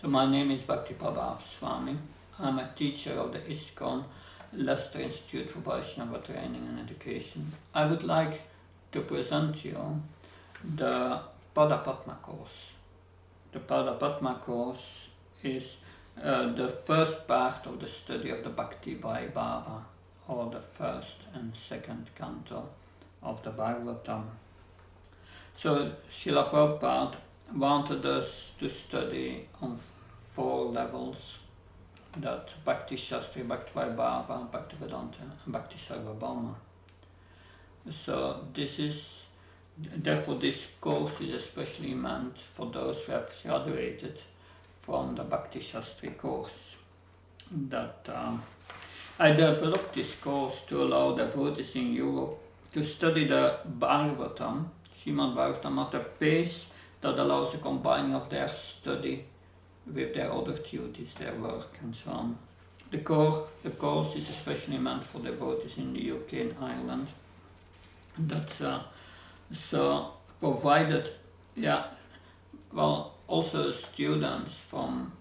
So my name is Bhakti Prabhav Swami. I'm a teacher of the ISKCON Leicester Institute for Vaishnava Training and Education. I would like to present you the Padapadma course. The Padapadma course is the first part of the study of the Bhakti Vaibhava, or the first and second canto of the Bhagavatam. So Srila Prabhupada wanted us to study on 4 levels, that Bhakti Shastri, Bhakti Vaibhava, Bhakti Vedanta and Bhakti Sarvabhauma. So therefore this course is especially meant for those who have graduated from the Bhakti Shastri course. I developed this course to allow devotees in Europe to study the Bhagavatam, Srimad Bhagavatam, at a pace that allows the combining of their study with their other duties, their work and so on. The course is especially meant for devotees in the UK and Ireland. So provided, also students from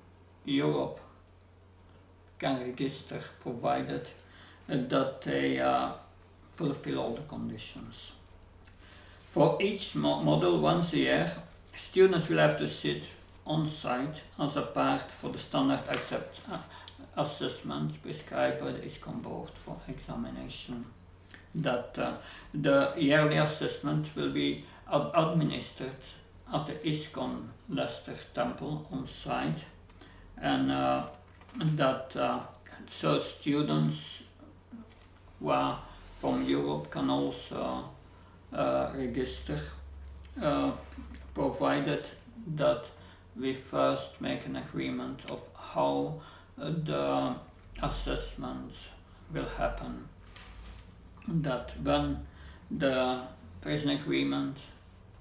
Europe can register, provided that they fulfill all the conditions. For each model once a year, students will have to sit on site as a part for the standard assessment prescribed by the ISKCON board for examination. The yearly assessment will be administered at the ISKCON Leicester Temple on site, and so students who are from Europe can also register, provided that we first make an agreement of how the assessment will happen. That when there is an agreement,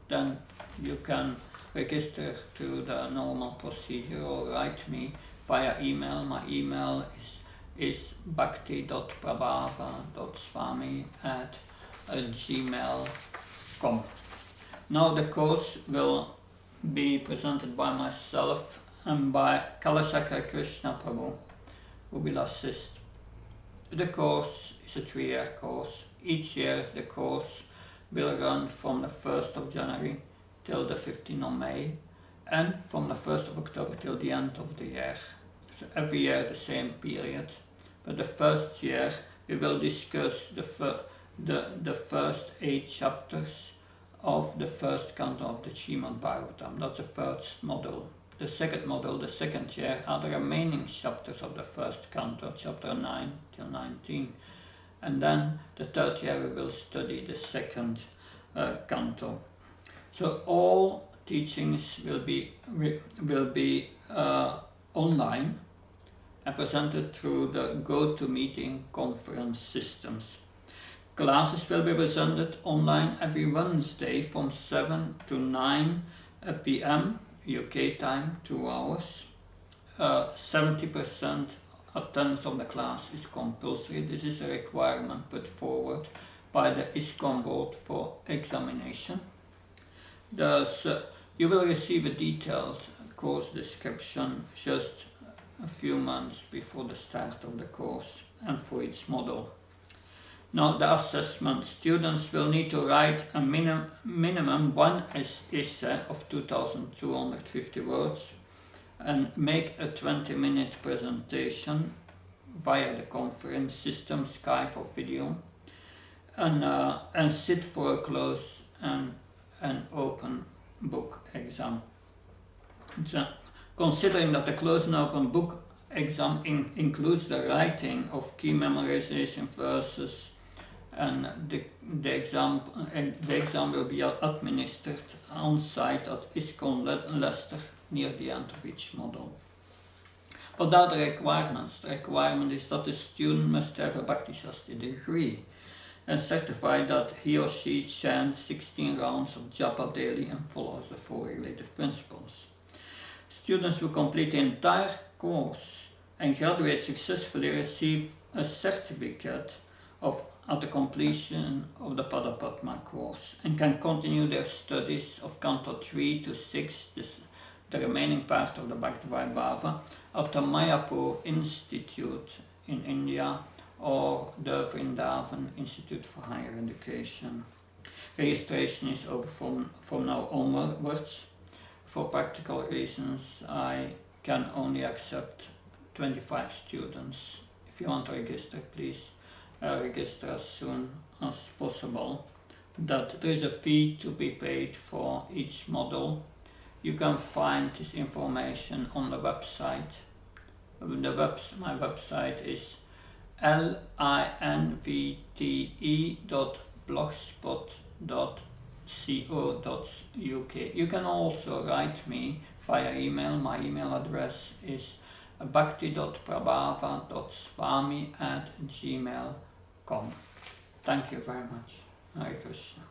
then you can register to the normal procedure or write me via email. My email is bhakti.prabhava.swami@gmail.com. Now the course will be presented by myself and by Kalashakra Krishna Prabhu, who will assist. The course is a 3-year course. Each year the course will run from the 1st of January till the 15th of May, and from the 1st of October till the end of the year. So every year the same period. But the first year we will discuss the first 8 chapters of the first canto of the Srimad Bhagavatam. That's the first model. The second model, the second year, are the remaining chapters of the first canto, chapter 9 till 19. And then the third year we will study the second canto. So all teachings will be online and presented through the GoToMeeting conference systems. Classes will be presented online every Wednesday from 7 to 9 p.m. UK time, 2 hours. 70% attendance of the class is compulsory. This is a requirement put forward by the ISKCON board for examination. You will receive a detailed course description just a few months before the start of the course and for each model. Now the assessment. Students will need to write a minimum 1 essay of 2,250 words and make a 20-minute presentation via the conference system, Skype or video, and sit for a close and an open book exam. Considering that the close and open book exam includes the writing of key memorization verses, and the exam will be administered on site at ISKCON Leicester near the end of each model. What are the requirements? The requirement is that the student must have a Bhakti Shastri degree and certify that he or she chants 16 rounds of japa daily and follows the 4 relative principles. Students who complete the entire course and graduate successfully receive a certificate at the completion of the Padapadma course and can continue their studies of Canto 3 to 6, the remaining part of the Bhakti Vaibhava at the Mayapur Institute in India or the Vrindavan Institute for Higher Education. Registration is over from now onwards. For practical reasons, I can only accept 25 students. If you want to register, please register as soon as possible. That there is a fee to be paid for each module. You can find this information on the website. My website is linvte.blogspot.co.uk. You can also write me via email. My email address is bhakti.prabhava.swami@gmail.com. Thank you very much. Hare Krishna.